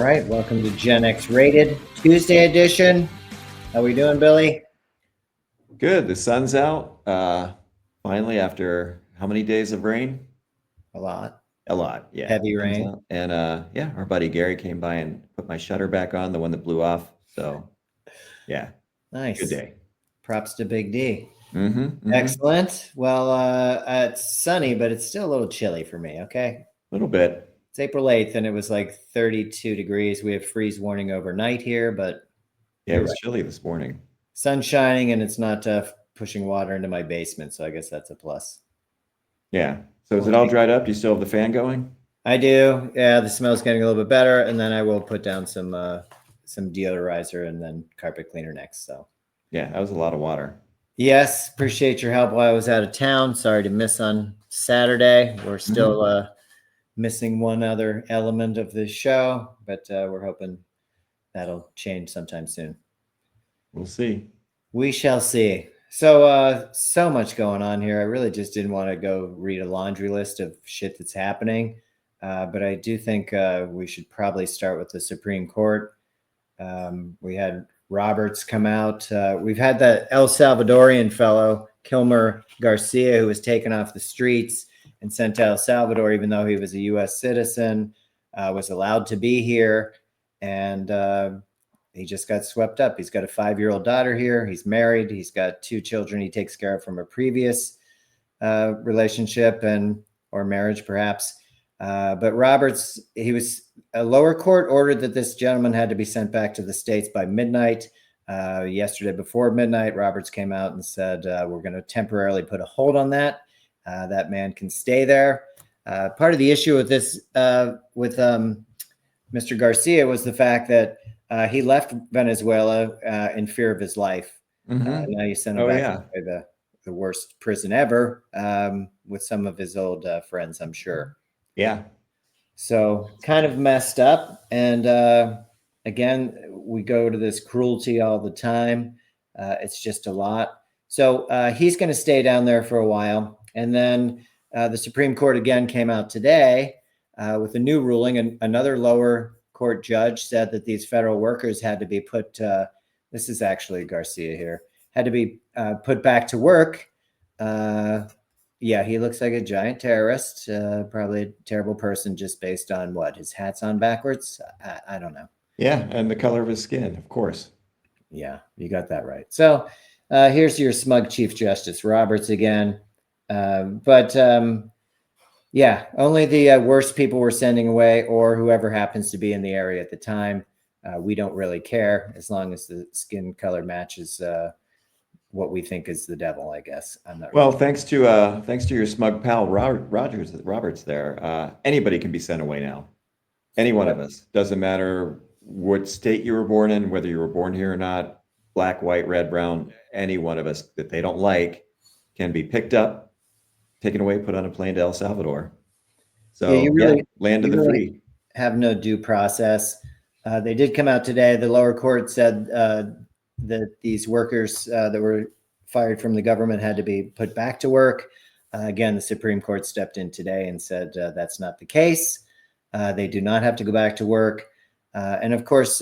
right, welcome to Gen X Rated Tuesday edition. How we doing, Billy? Good. The sun's out. Finally, after how many days of rain? A lot. A lot. Yeah. Heavy Sun's rain. out. And yeah, our buddy Gary came by and put my shutter back on, the one that blew off. So yeah, good Nice. day. Props to Big D. Mm-hmm. Excellent. Well, it's sunny, but it's still a little chilly for me, okay? A little bit. It's April 8th, and it was like 32 degrees. We have freeze warning overnight here, but Yeah, it you're was right. chilly this morning. Sun's shining, and it's not pushing water into my basement, so I guess that's a plus. Yeah. So is it all dried up? Do you still have the fan going? I do. Yeah, the smell's getting a little bit better, and then I will put down some deodorizer and then carpet cleaner next. So Yeah, that was a lot of water. yes, appreciate your help while I was out of town. Sorry to miss on Saturday. We're still missing one other element of the show, but we're hoping that'll change sometime soon. We'll see. We shall see. So so much going on here. I really just didn't want to go read a laundry list of shit that's happening. But I do think we should probably start with the Supreme Court. We had Roberts come out. We've had that El Salvadorian fellow, Kilmer Garcia, who was taken off the streets and sent to El Salvador, even though he was a U.S. citizen, was allowed to be here. And he just got swept up. He's got a 5-year-old daughter here. He's married. He's got 2 children he takes care of from a previous relationship or marriage, perhaps. But Roberts, a lower court ordered that this gentleman had to be sent back to the States by midnight. Yesterday before midnight, Roberts came out and said, we're going to temporarily put a hold on that. That man can stay there. Part of the issue with this, with Mr. Garcia, was the fact that he left Venezuela in fear of his life. Now you send him back to the worst prison ever, with some of his old friends, I'm sure. Yeah. So kind of messed up. And again, we go to this cruelty all the time. It's just a lot. So he's going to stay down there for a while. And then the Supreme Court again came out today with a new ruling. And another lower court judge said that these federal workers had to be put, this is actually Garcia here, had to be put back to work. Yeah, he looks like a giant terrorist, probably a terrible person just based on what? His hat's on backwards? I don't know. Yeah, and the color of his skin, of course. Yeah, you got that right. So here's your smug Chief Justice, Roberts again. Yeah, only the worst people we're sending away, or whoever happens to be in the area at the time. We don't really care as long as the skin color matches what we think is the devil, I guess. I'm not. Well, thanks to your smug pal Roberts there. Anybody can be sent away now. Any one of us. Doesn't matter what state you were born in, whether you were born here or not, black, white, red, brown, any one of us that they don't like can be picked up, taken away, put on a plane to El Salvador. So yeah, land of the free. Have no due process. They did come out today. The lower court said that these workers that were fired from the government had to be put back to work. Again, the Supreme Court stepped in today and said that's not the case. They do not have to go back to work. And of course,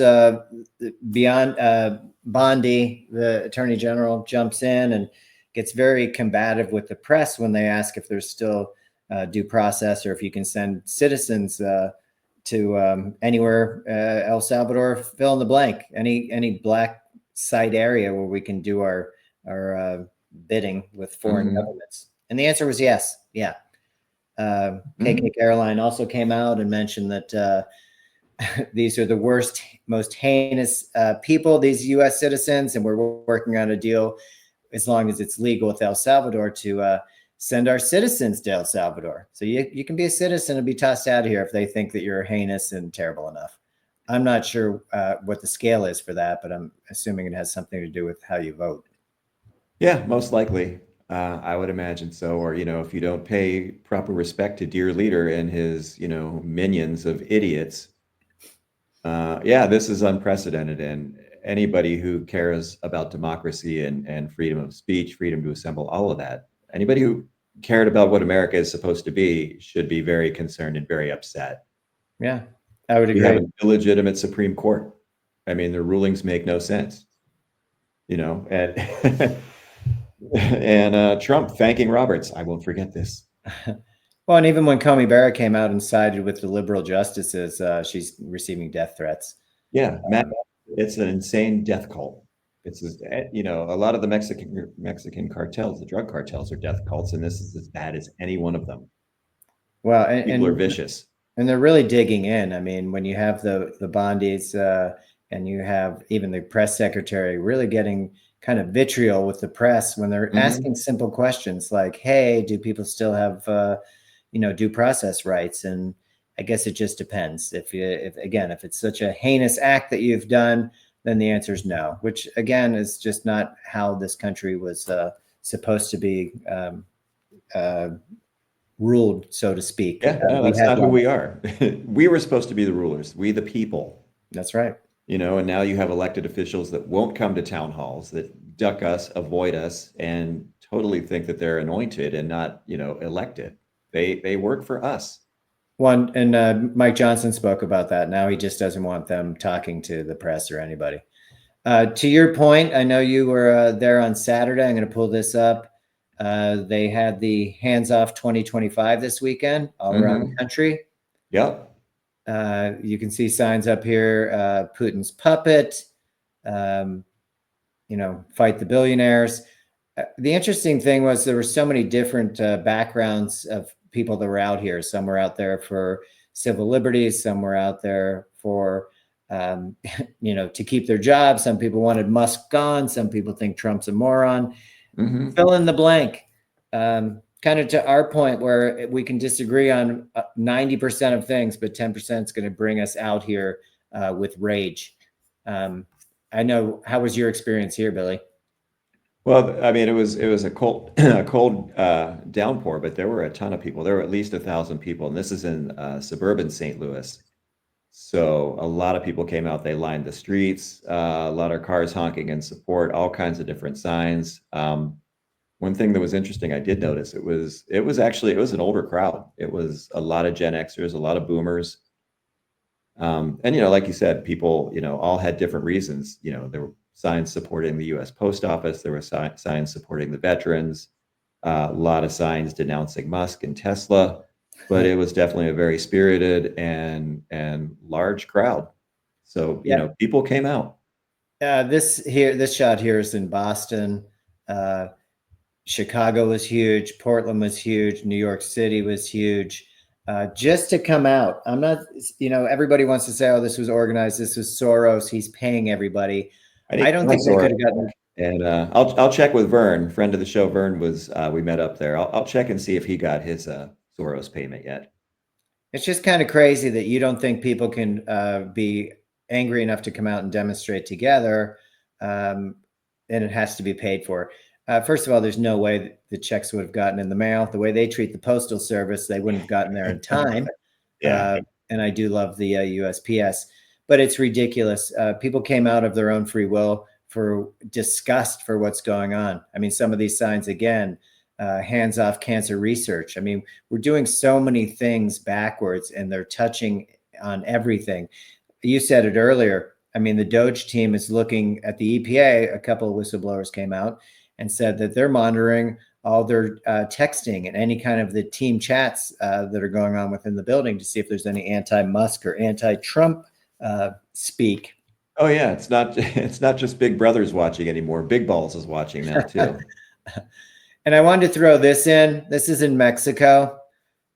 beyond Bondi, the Attorney General, jumps in and gets very combative with the press when they ask if there's still due process or if you can send citizens to anywhere, El Salvador, fill in the blank, any black site area where we can do our bidding with foreign governments. And the answer was yes. Yeah. KK Caroline also came out and mentioned that these are the worst, most heinous people, these U.S. citizens, and we're working on a deal as long as it's legal with El Salvador to send our citizens to El Salvador. So you can be a citizen and be tossed out of here if they think that you're heinous and terrible enough. I'm not sure what the scale is for that, but I'm assuming it has something to do with how you vote. Yeah, most likely. I would imagine so. Or, if you don't pay proper respect to dear leader and his, minions of idiots. Yeah, this is unprecedented. And anybody who cares about democracy and freedom of speech, freedom to assemble, all of that, anybody who cared about what America is supposed to be should be very concerned and very upset. Yeah. I would We have agree. an illegitimate Supreme Court. I mean, their rulings make no sense, and and Trump thanking Roberts. I won't forget this. Well, and even when Comey Barrett came out and sided with the liberal justices, she's receiving death threats. Yeah, Matt, it's an insane death cult. A lot of the Mexican cartels, the drug cartels, are death cults, and this is as bad as any one of them. Well, People are vicious. and they're really digging in. I mean, when you have the Bondis and you have even the press secretary really getting kind of vitriol with the press when they're asking simple questions like, "Hey, do people still have due process rights?" And I guess it just depends. If it's such a heinous act that you've done, then the answer is no. Which again is just not how this country was supposed to be uh, ruled, so to speak. Yeah, no, that's not who we are. We were supposed to be the rulers, we the people. That's right. And now you have elected officials that won't come to town halls, that duck us, avoid us, and totally think that they're anointed and not, elected. They work for us. One and Mike Johnson spoke about that. Now he just doesn't want them talking to the press or anybody. To your point, I know you were there on Saturday. I'm going to pull this up. They had the Hands Off 2025 this weekend all around the country. Yep. You can see signs up here, Putin's puppet, fight the billionaires. The interesting thing was there were so many different backgrounds of people that were out here. Some were out there for civil liberties. Some were out there for, to keep their jobs. Some people wanted Musk gone. Some people think Trump's a moron. Fill in the blank. Kind of to our point where we can disagree on 90% of things, but 10% is going to bring us out here with rage. I know. How was your experience here, Billy? Well, I mean, it was a cold a cold downpour, but there were a ton of people. There were at least 1,000 people, and this is in suburban St. Louis. So a lot of people came out. They lined the streets. A lot of cars honking in support. All kinds of different signs. One thing that was interesting, I did notice it was an older crowd. It was a lot of Gen Xers, a lot of boomers. And like you said, people, all had different reasons. There were signs supporting the U.S. Post Office. There were signs supporting the veterans. A lot of signs denouncing Musk and Tesla. But it was definitely a very spirited and large crowd. So people came out. This shot here is in Boston. Chicago was huge. Portland was huge. New York City was huge. Just to come out. I'm not, everybody wants to say, oh, this was organized. This was Soros. He's paying everybody. I don't think they could have gotten. And I'll check with Vern, friend of the show. Vern we met up there. I'll check and see if he got his Soros payment yet. It's just kind of crazy that you don't think people can be angry enough to come out and demonstrate together, and it has to be paid for. First of all, there's no way the checks would have gotten in the mail. The way they treat the postal service, they wouldn't have gotten there in time. Yeah. And I do love the USPS, but it's ridiculous. People came out of their own free will for disgust for what's going on. I mean, some of these signs, again, hands off cancer research. I mean, we're doing so many things backwards and they're touching on everything. You said it earlier. I mean, the Doge team is looking at the EPA. A couple of whistleblowers came out and said that they're monitoring all their texting and any kind of the team chats that are going on within the building to see if there's any anti-Musk or anti-Trump speak. Oh yeah, it's not just Big Brother's watching anymore. Big Balls is watching now too. And I wanted to throw this in. This is in Mexico.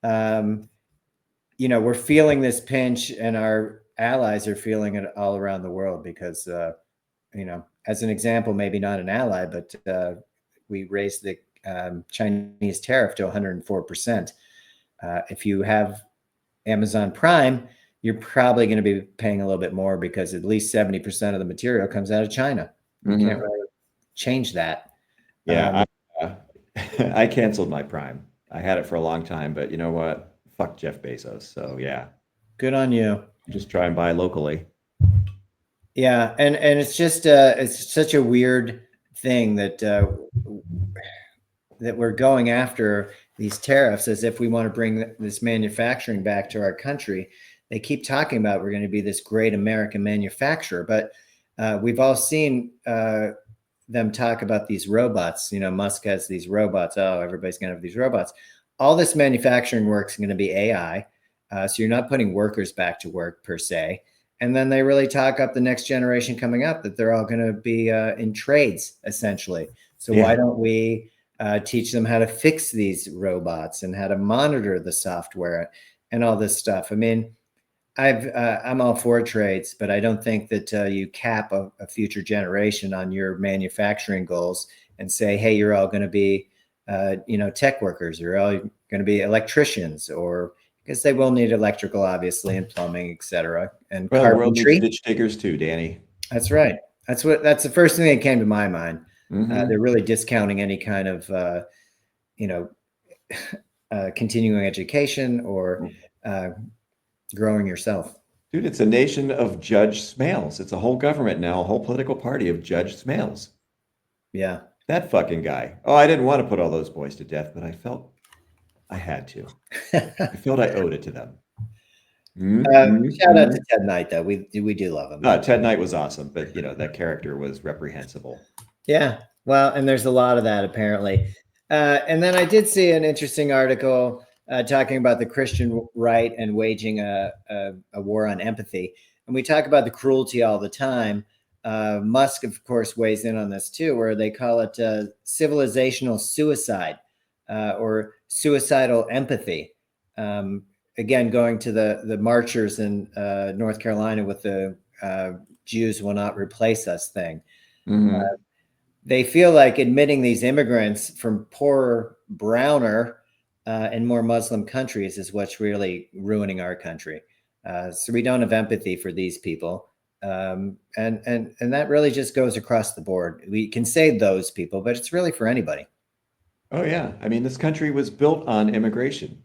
We're feeling this pinch, and our allies are feeling it all around the world because, as an example, maybe not an ally, but we raised the Chinese tariff to 104%. If you have Amazon Prime, you're probably going to be paying a little bit more because at least 70% of the material comes out of China. You can't really change that. Yeah, I canceled my Prime. I had it for a long time, but you know what? Fuck Jeff Bezos. So yeah, good on you. Just try and buy locally. Yeah, and it's just it's such a weird thing that we're going after these tariffs as if we want to bring this manufacturing back to our country. they keep talking about we're going to be this great American manufacturer, but we've all seen them talk about these robots. You know, Musk has these robots. Oh, everybody's going to have these robots. All this manufacturing work is going to be AI. So you're not putting workers back to work per se. And then they really talk up the next generation coming up that they're all going to be in trades essentially. So why don't we teach them how to fix these robots and how to monitor the software and all this stuff? I mean, I'm all for trades, but I don't think that you cap a future generation on your manufacturing goals and say, hey, you're all going to be, tech workers, you're all going to be electricians, or because they will need electrical, obviously, and plumbing, et cetera, and Well, the world needs carpentry. ditch diggers too, Danny. That's right. That's the first thing that came to my mind. Mm-hmm. They're really discounting any kind of, continuing education or growing yourself. Dude, it's a nation of Judge Smales. It's a whole government now, a whole political party of Judge Smales. Yeah. That fucking guy. Oh, I didn't want to put all those boys to death, but I felt I had to. I felt I owed it to them. Shout out to Ted Knight, though. We do love him. Ted Knight was awesome, but that character was reprehensible. Yeah. Well, and there's a lot of that apparently. And then I did see an interesting article talking about the Christian right and waging a war on empathy. And we talk about the cruelty all the time. Musk, of course, weighs in on this too, where they call it civilizational suicide or suicidal empathy. Again, going to the marchers in North Carolina with the Jews will not replace us thing. Mm-hmm. They feel like admitting these immigrants from poorer, browner, and more Muslim countries is what's really ruining our country. So we don't have empathy for these people. And that really just goes across the board. We can say those people, but it's really for anybody. Oh yeah. I mean, this country was built on immigration.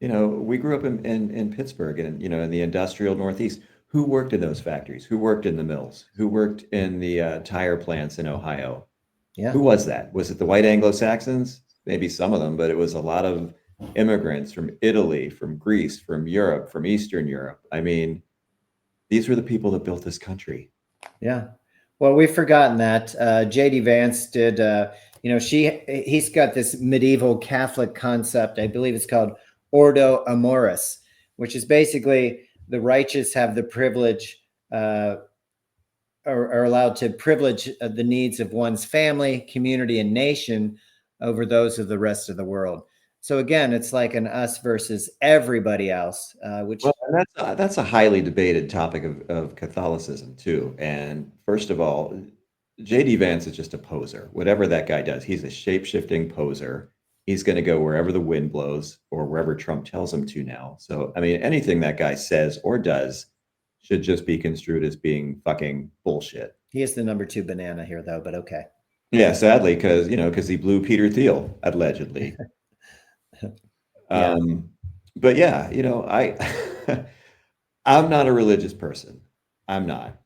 We grew up in Pittsburgh and, in the industrial Northeast. Who worked in those factories? Who worked in the mills? Who worked in the tire plants in Ohio? Yeah. Who was that? Was it the white Anglo-Saxons? Maybe some of them, but it was a lot of immigrants from Italy, from Greece, from Europe, from Eastern Europe. I mean, these were the people that built this country. Yeah. Well, we've forgotten that. J.D. Vance did, he's got this medieval Catholic concept. I believe it's called Ordo Amoris, which is basically the righteous have the privilege, are allowed to privilege the needs of one's family, community, and nation over those of the rest of the world. So again, it's like an us versus everybody else, which that's a highly debated topic of Catholicism too. And first of all, J.D. Vance is just a poser. Whatever that guy does, he's a shape-shifting poser. He's going to go wherever the wind blows or wherever Trump tells him to now. So, I mean, anything that guy says or does should just be construed as being fucking bullshit. He is the number 2 banana here, though, but okay. Yeah, sadly, because he blew Peter Thiel, allegedly. Yeah. But yeah, I'm not a religious person. I'm not.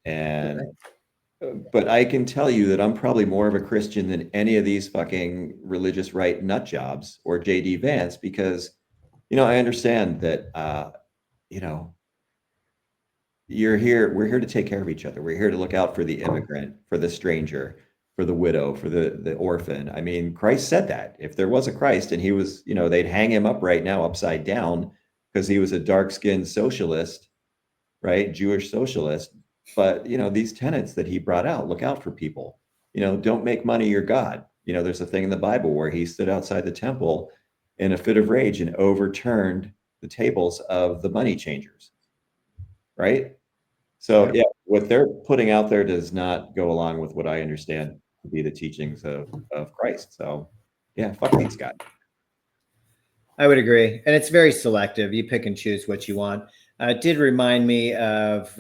But I can tell you that I'm probably more of a Christian than any of these fucking religious right nut jobs or J.D. Vance because, I understand that, we're here to take care of each other. We're here to look out for the immigrant, for the stranger, for the widow, for the orphan. I mean, Christ said that. If there was a Christ and he was, they'd hang him up right now upside down because he was a dark-skinned socialist, right? Jewish socialist. But, these tenets that he brought out, look out for people. Don't make money your God. There's a thing in the Bible where he stood outside the temple in a fit of rage and overturned the tables of the money changers, right? So yeah, what they're putting out there does not go along with what I understand to be the teachings of Christ. So yeah, fuck these guys. I would agree. And it's very selective. You pick and choose what you want. It did remind me of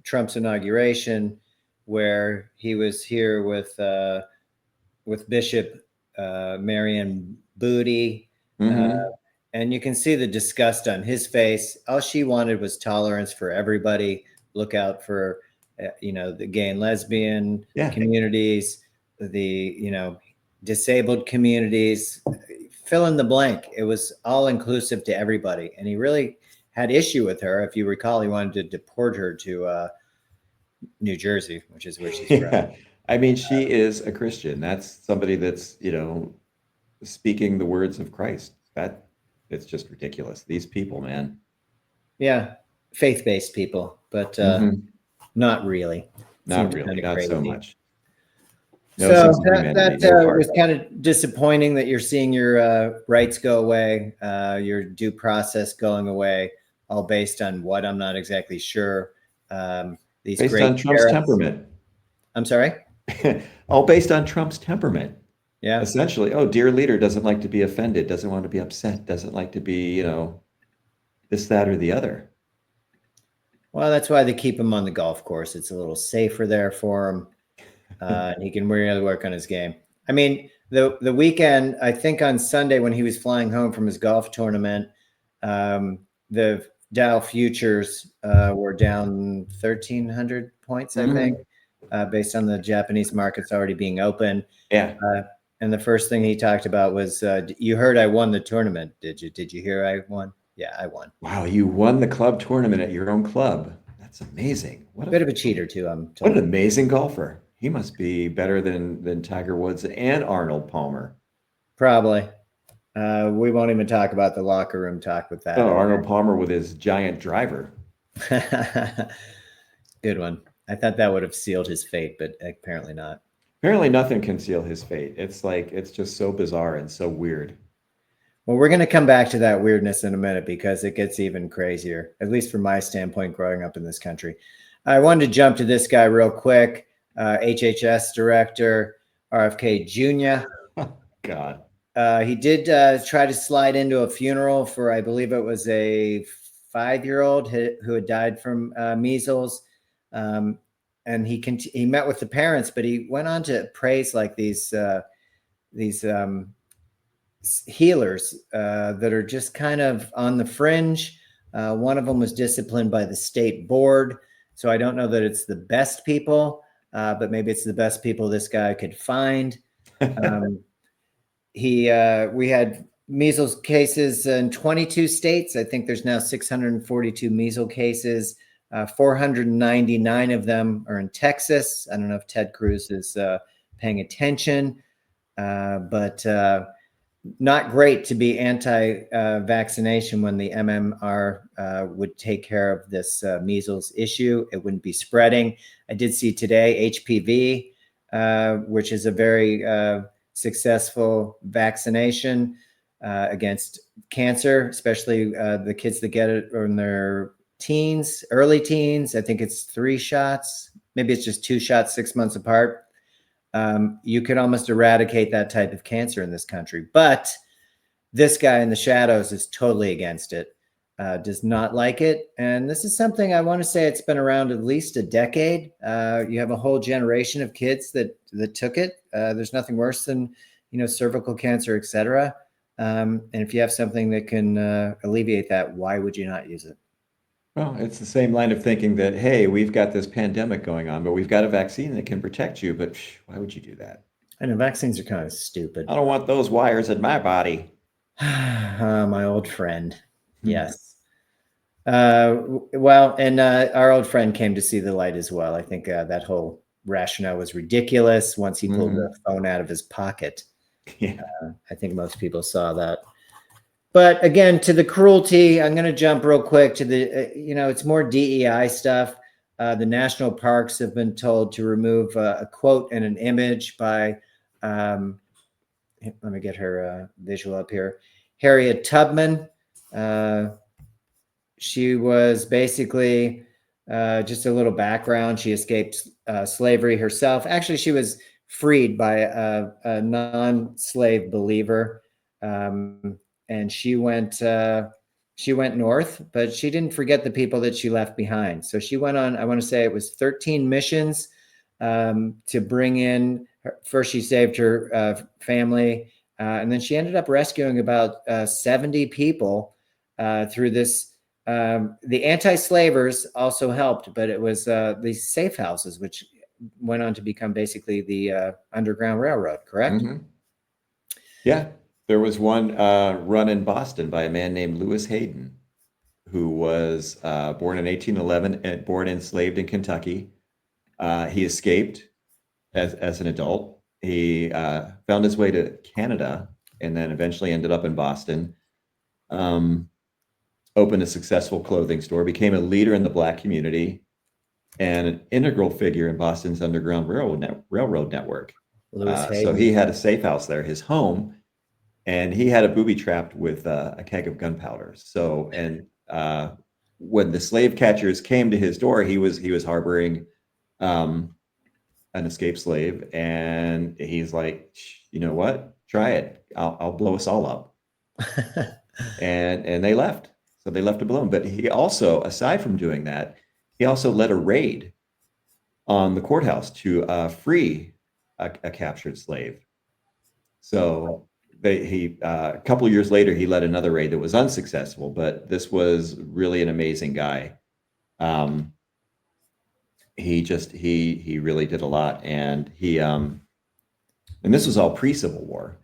Trump's inauguration, where he was here with Bishop Marion Booty. And you can see the disgust on his face. All she wanted was tolerance for everybody. Look out for, the gay and lesbian communities, the, disabled communities, fill in the blank. It was all inclusive to everybody. And he really had issue with her. If you recall, he wanted to deport her to New Jersey, which is where she's from. Yeah. I mean, she is a Christian. That's somebody that's, speaking the words of Christ. It's just ridiculous. These people, man. Yeah, faith-based people, but Mhm. not really. Not Seems really, kind of not so crazy. much. No So sense of humanity, that no was heart. kind of disappointing that you're seeing your rights go away, your due process going away, all based on what I'm not exactly sure. These Based great on Trump's tariffs. temperament. I'm sorry. All based on Trump's temperament. Yeah. Essentially, oh, dear leader doesn't like to be offended, doesn't want to be upset, doesn't like to be, this, that, or the other. Well, that's why they keep him on the golf course. It's a little safer there for him, and he can really work on his game. I mean, the weekend, I think on Sunday when he was flying home from his golf tournament, the Dow futures were down 1,300 points, I think, based on the Japanese markets already being open. Yeah. And the first thing he talked about was, "You heard I won the tournament, did you? Did you hear I won? Yeah, I won." Wow, you won the club tournament at your own club. That's amazing. Bit of a cheater too, I'm What an told. amazing golfer. He must be better than Tiger Woods and Arnold Palmer. Probably. We won't even talk about the locker room talk with that. Oh, Arnold Palmer with his giant driver. Good one. I thought that would have sealed his fate, but apparently not. Apparently nothing can seal his fate. It's just so bizarre and so weird. Well, we're going to come back to that weirdness in a minute because it gets even crazier, at least from my standpoint growing up in this country. I wanted to jump to this guy real quick, HHS director, RFK Jr. God. He did try to slide into a funeral for, I believe it was a 5-year-old who had died from measles. And he met with the parents, but he went on to praise like these healers that are just kind of on the fringe. One of them was disciplined by the state board. So I don't know that it's the best people, but maybe it's the best people this guy could find. We had measles cases in 22 states. I think there's now 642 measles cases. 499 of them are in Texas. I don't know if Ted Cruz is paying attention, but not great to be anti-vaccination when the MMR would take care of this measles issue. It wouldn't be spreading. I did see today HPV, which is a very successful vaccination against cancer, especially the kids that get it in their teens, early teens. I think it's 3 shots. Maybe it's just 2 shots, 6 months apart. You could almost eradicate that type of cancer in this country. But this guy in the shadows is totally against it, does not like it. And this is something I want to say it's been around at least a decade. You have a whole generation of kids that took it. There's nothing worse than, cervical cancer, et cetera. And if you have something that can alleviate that, why would you not use it? Well, it's the same line of thinking that, hey, we've got this pandemic going on, but we've got a vaccine that can protect you. But why would you do that? I know vaccines are kind of stupid. I don't want those wires in my body. My old friend. Yes. Well, and our old friend came to see the light as well. I think that whole rationale was ridiculous once he pulled the phone out of his pocket. Yeah. I think most people saw that. But again, to the cruelty, I'm going to jump real quick to the, it's more DEI stuff. The national parks have been told to remove a quote and an image by, let me get her visual up here, Harriet Tubman. She was basically just a little background. She escaped slavery herself. Actually, she was freed by a non-slave believer. And she went north, but she didn't forget the people that she left behind. So she went on, I want to say it was 13 missions to bring in first she saved her family, and then she ended up rescuing about 70 people through this. The anti-slavers also helped, but it was these safe houses, which went on to become basically the Underground Railroad, correct? Yeah. There was one run in Boston by a man named Lewis Hayden. who was born in 1811 and born enslaved in Kentucky. He escaped as an adult. He found his way to Canada and then eventually ended up in Boston. Opened a successful clothing store, became a leader in the Black community, and an integral figure in Boston's Underground Railroad network. Louis So Hayden. he had a safe house there, his home, and he had a booby trapped with a keg of gunpowder. So, and when the slave catchers came to his door, he was harboring an escaped slave, and he's like, you know what? Try it. I'll blow us all up. And they left. So they left him alone. But he also, aside from doing that, he also led a raid on the courthouse to free a captured slave. So he a couple of years later, he led another raid that was unsuccessful, but this was really an amazing guy. He really did a lot, and this was all pre-Civil War.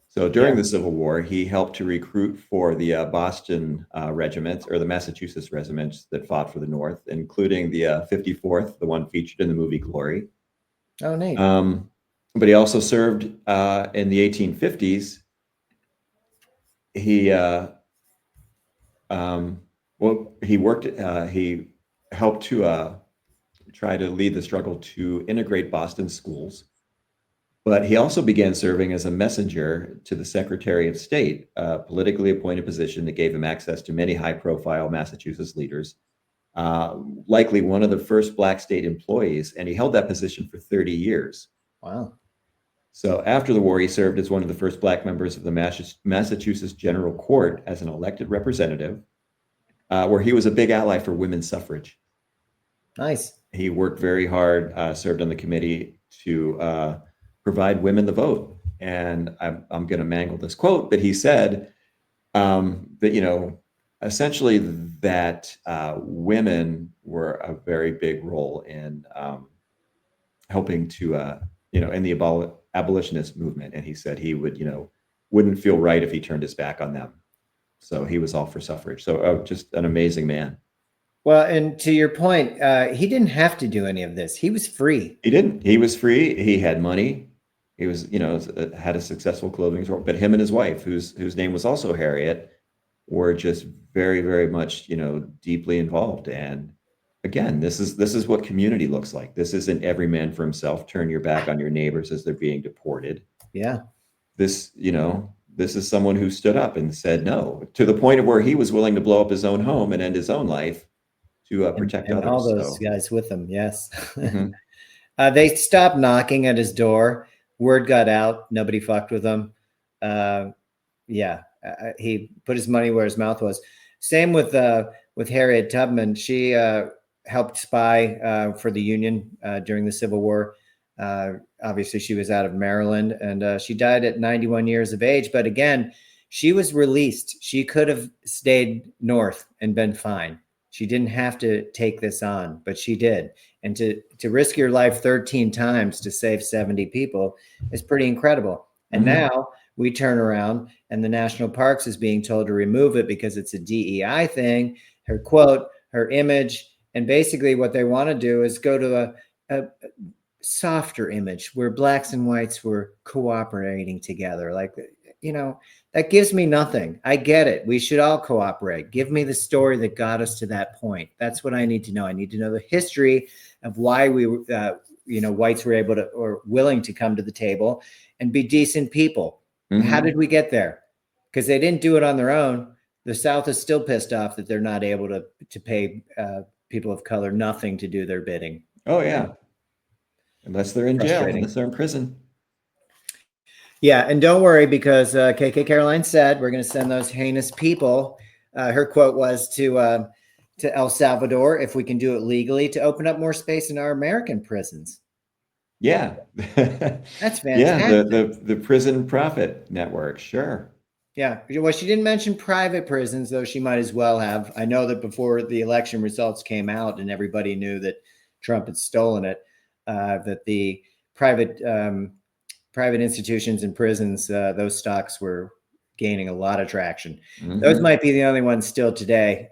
So during the Civil War, he helped to recruit for the Boston regiments, or the Massachusetts regiments that fought for the North, including the 54th, the one featured in the movie Glory. Oh, neat. But he also served in the 1850s. He he helped to try to lead the struggle to integrate Boston schools. But he also began serving as a messenger to the Secretary of State, a politically appointed position that gave him access to many high-profile Massachusetts leaders, likely one of the first Black state employees, and he held that position for 30 years. Wow. So after the war, he served as one of the first Black members of the Massachusetts General Court as an elected representative, where he was a big ally for women's suffrage. Nice. He worked very hard, served on the committee to provide women the vote. And I'm going to mangle this quote, but he said that, essentially that women were a very big role in helping to, in the abolitionist movement. And he said he wouldn't feel right if he turned his back on them. So he was all for suffrage. So just an amazing man. Well, and to your point, he didn't have to do any of this. He was free. He didn't. He was free. He had money. He was, had a successful clothing store. But him and his wife, whose name was also Harriet, were just very, very much, deeply involved. And again, this is what community looks like. This isn't every man for himself. Turn your back on your neighbors as they're being deported. Yeah. This is someone who stood up and said no, to the point of where he was willing to blow up his own home and end his own life to protect and others. All those guys with him, yes. Mm-hmm. They stopped knocking at his door. Word got out. Nobody fucked with him. He put his money where his mouth was. Same with Harriet Tubman. She helped spy for the Union during the Civil War. Obviously, she was out of Maryland, and she died at 91 years of age. But again, she was released. She could have stayed north and been fine. She didn't have to take this on, but she did. And to risk your life 13 times to save 70 people is pretty incredible. And now we turn around and the National Parks is being told to remove it because it's a DEI thing, her quote, her image. And basically what they want to do is go to a softer image where blacks and whites were cooperating together. Like, that gives me nothing. I get it. We should all cooperate. Give me the story that got us to that point. That's what I need to know. I need to know the history of why we, whites were able to or willing to come to the table and be decent people. Mm-hmm. How did we get there? Because they didn't do it on their own. The South is still pissed off that they're not able to pay people of color nothing to do their bidding. Oh, yeah. Unless they're in jail, unless they're in prison. Yeah, and don't worry, because KK Caroline said we're going to send those heinous people. Her quote was to El Salvador, if we can do it legally, to open up more space in our American prisons. Yeah, that's fantastic. Yeah, the prison profit network, sure. Yeah, well, she didn't mention private prisons, though she might as well have. I know that before the election results came out and everybody knew that Trump had stolen it, that the private institutions and prisons, those stocks were gaining a lot of traction. Those Mhm. might be the only ones still today.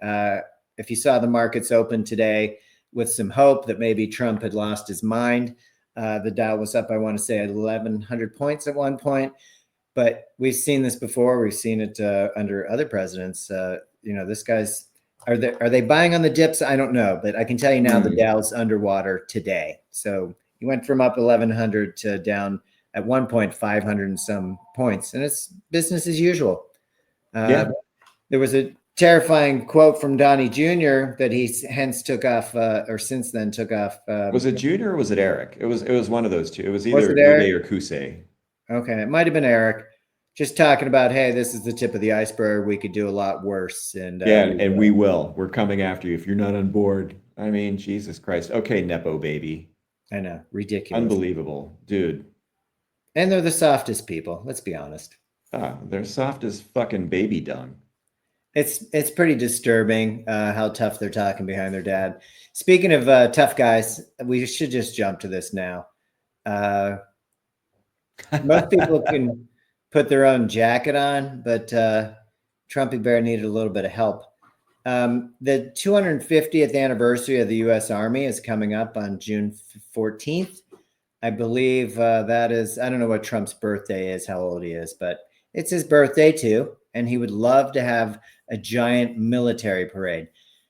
If you saw the markets open today with some hope that maybe Trump had lost his mind, the Dow was up, I want to say, at 1,100 points at one point. But we've seen this before. We've seen it under other presidents. This guy's are they buying on the dips? I don't know, but I can tell you now the Dow's underwater today. So he went from up 1,100 to down at one point 500 and some points, and it's business as usual. Yeah. There was a terrifying quote from Donnie Jr. that he hence took off, or since then took off. Was it Junior or was it Eric? It was one of those two. It was Was either it Ube Eric? or Kusei. Okay, it might have been Eric. Just talking about, hey, this is the tip of the iceberg. We could do a lot worse, and Yeah, and we will. We're coming after you if you're not on board. I mean, Jesus Christ. Okay, Nepo baby. I know, ridiculous. Unbelievable, dude. And they're the softest people. Let's be honest. They're soft as fucking baby dung. It's pretty disturbing how tough they're talking behind their dad. Speaking of tough guys, we should just jump to this now. Most people can put their own jacket on, but Trumpy Bear needed a little bit of help. The 250th anniversary of the U.S. Army is coming up on June 14th. I believe that is, I don't know what Trump's birthday is, how old he is, but it's his birthday too. And he would love to have a giant military parade.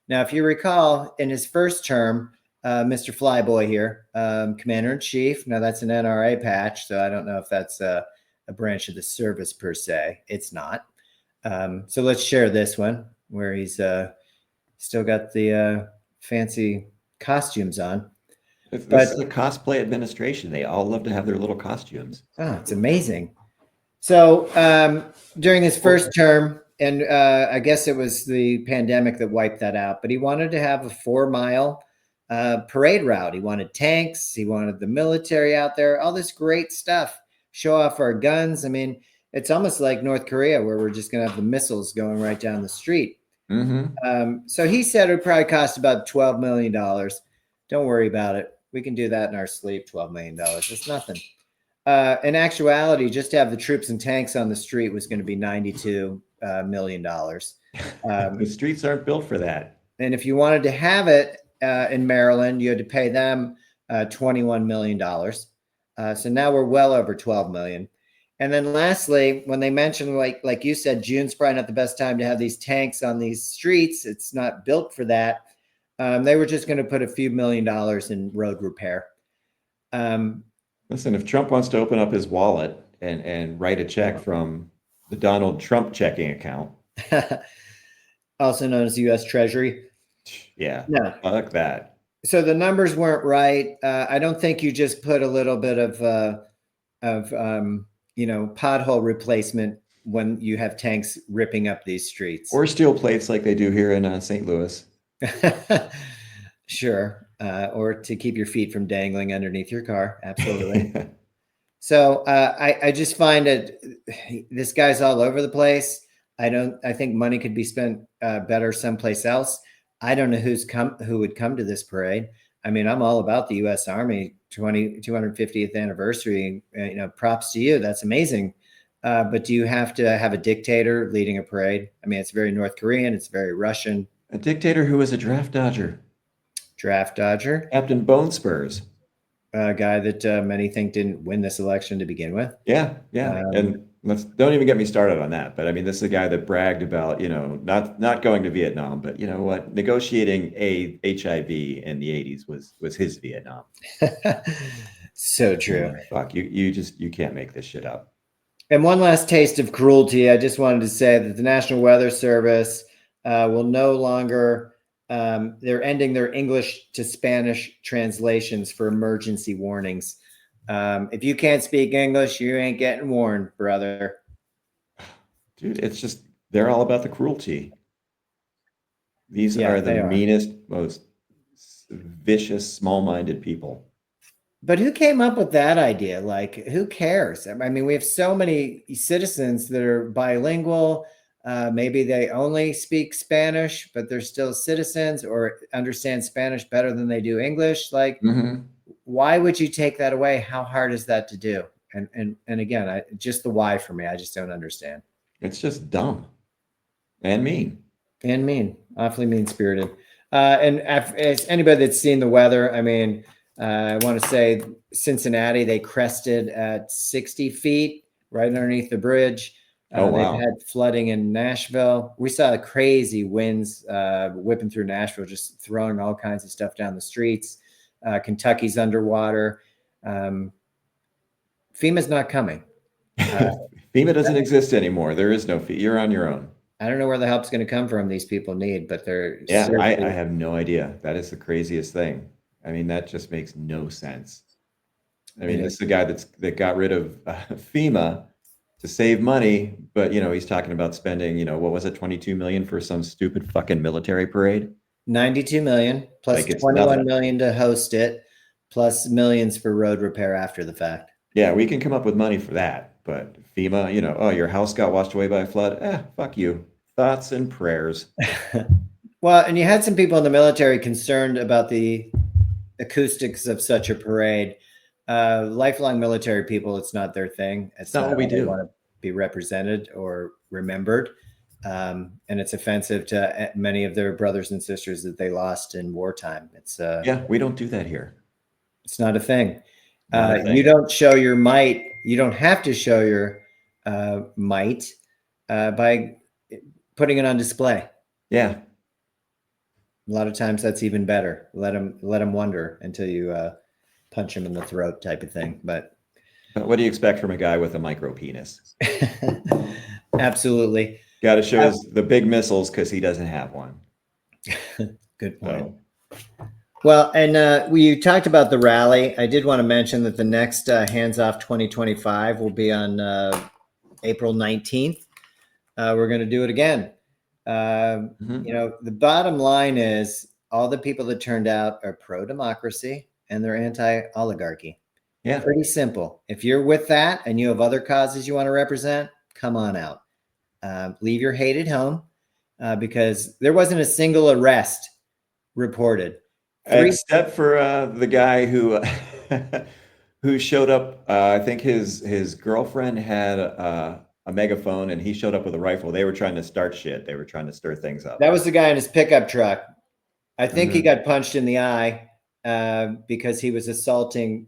Now, if you recall, in his first term, Mr. Flyboy here, Commander-in-Chief. Now, that's an NRA patch, so I don't know if that's a branch of the service per se. It's not. So let's share this one where he's still got the fancy costumes on. This is a cosplay administration. They all love to have their little costumes. Oh, it's amazing. So during his first term, and I guess it was the pandemic that wiped that out, but he wanted to have a 4-mile parade route. He wanted tanks. He wanted the military out there, all this great stuff, show off our guns. I mean, it's almost like North Korea where we're just going to have the missiles going right down the street. So he said it would probably cost about $12 million. Don't worry about it. We can do that in our sleep, $12 million. It's nothing. In actuality, just to have the troops and tanks on the street was going to be $92 million. The streets aren't built for that. And if you wanted to have it in Maryland, you had to pay them $21 million. So now we're well over 12 million. And then lastly, when they mentioned, like you said, June's probably not the best time to have these tanks on these streets. It's not built for that. They were just going to put a few $1 million in road repair. Listen, if Trump wants to open up his wallet and write a check from the Donald Trump checking account, also known as the U.S. Treasury. Yeah, no, fuck that. So the numbers weren't right. I don't think you just put a little bit of pothole replacement when you have tanks ripping up these streets or steel plates like they do here in St. Louis. Sure. Or to keep your feet from dangling underneath your car. Absolutely. So I just find that this guy's all over the place. I think money could be spent better someplace else. I don't know who would come to this parade. I mean, I'm all about the U.S. Army 250th anniversary. Props to you. That's amazing. But do you have to have a dictator leading a parade? I mean, it's very North Korean. It's very Russian. A dictator who was a draft dodger. Draft dodger. Captain Bone Spurs. A guy that many think didn't win this election to begin with. Yeah. And don't even get me started on that. But I mean, this is a guy that bragged about, not going to Vietnam, but you know what? Negotiating HIV in the 80s was his Vietnam. So true. Fuck, you can't make this shit up. And one last taste of cruelty. I just wanted to say that the National Weather Service will no longer, they're ending their English to Spanish translations for emergency warnings. If you can't speak English, you ain't getting warned, brother. Dude, it's just, they're all about the cruelty. These are the meanest, most vicious, small-minded people. But who came up with that idea? Like, who cares? I mean, we have so many citizens that are bilingual. Maybe they only speak Spanish, but they're still citizens or understand Spanish better than they do English. Like, why would you take that away? How hard is that to do? And again, just the why for me, I just don't understand. It's just dumb and mean. And mean, awfully mean spirited. And as anybody that's seen the weather, I mean, I want to say Cincinnati, they crested at 60 feet right underneath the bridge. Oh, They've wow. had flooding in Nashville. We saw crazy winds whipping through Nashville, just throwing all kinds of stuff down the streets. Kentucky's underwater. FEMA's not coming. FEMA doesn't exist anymore. There is no fee. You're on your own. I don't know where the help's going to come from. These people need, but they're Yeah, I seriously. have no idea. That is the craziest thing. I mean, that just makes no sense. I mean, It this is. is the guy that got rid of FEMA to save money, but he's talking about spending, what was it, 22 million for some stupid fucking military parade? 92 million plus Like it's 21 nothing. million to host it, plus millions for road repair after the fact. Yeah, we can come up with money for that, but FEMA, oh, your house got washed away by a flood. Fuck you. Thoughts and prayers. Well, and you had some people in the military concerned about the acoustics of such a parade. Lifelong military people, it's not their thing. It's It's not not what we how they do. want to be represented or remembered. And it's offensive to many of their brothers and sisters that they lost in wartime. Yeah, we don't do that here. It's not a thing. Not a You thing. don't show your might. You don't have to show your might by putting it on display. Yeah. A lot of times that's even better. Let them wonder until you punch them in the throat, type of thing. But What do you expect from a guy with a micro penis? absolutely, Got to show the big missiles because he doesn't have one. good point. So, Well, and we talked about the rally. I did want to mention that the next Hands Off 2025 will be on April 19th. We're going to do it again. The bottom line is all the people that turned out are pro-democracy and they're anti-oligarchy. yeah. Pretty simple. If you're with that and you have other causes you want to represent, come on out. Leave your hate at home because there wasn't a single arrest reported. Except for the guy who who showed up. I think his girlfriend had a megaphone, and he showed up with a rifle. They were trying to start shit. They were trying to stir things up. That was the guy in his pickup truck. I think he Mhm. got punched in the eye because he was assaulting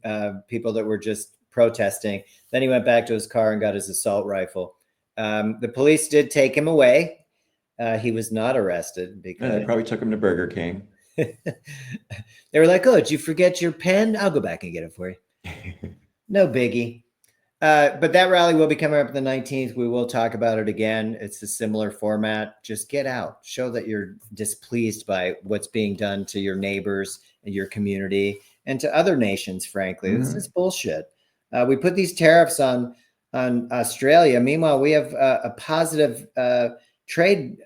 people that were just protesting. Then he went back to his car and got his assault rifle. The police did take him away. He was not arrested Yeah, because they probably took him to Burger King. they were like, "Oh, did you forget your pen? I'll go back and get it for you." No biggie. But that rally will be coming up the 19th. We will talk about it again. It's a similar format. Just get out, show that you're displeased by what's being done to your neighbors and your community and to other nations. Frankly, this is bullshit. We put these tariffs on Australia. Meanwhile, we have a positive trade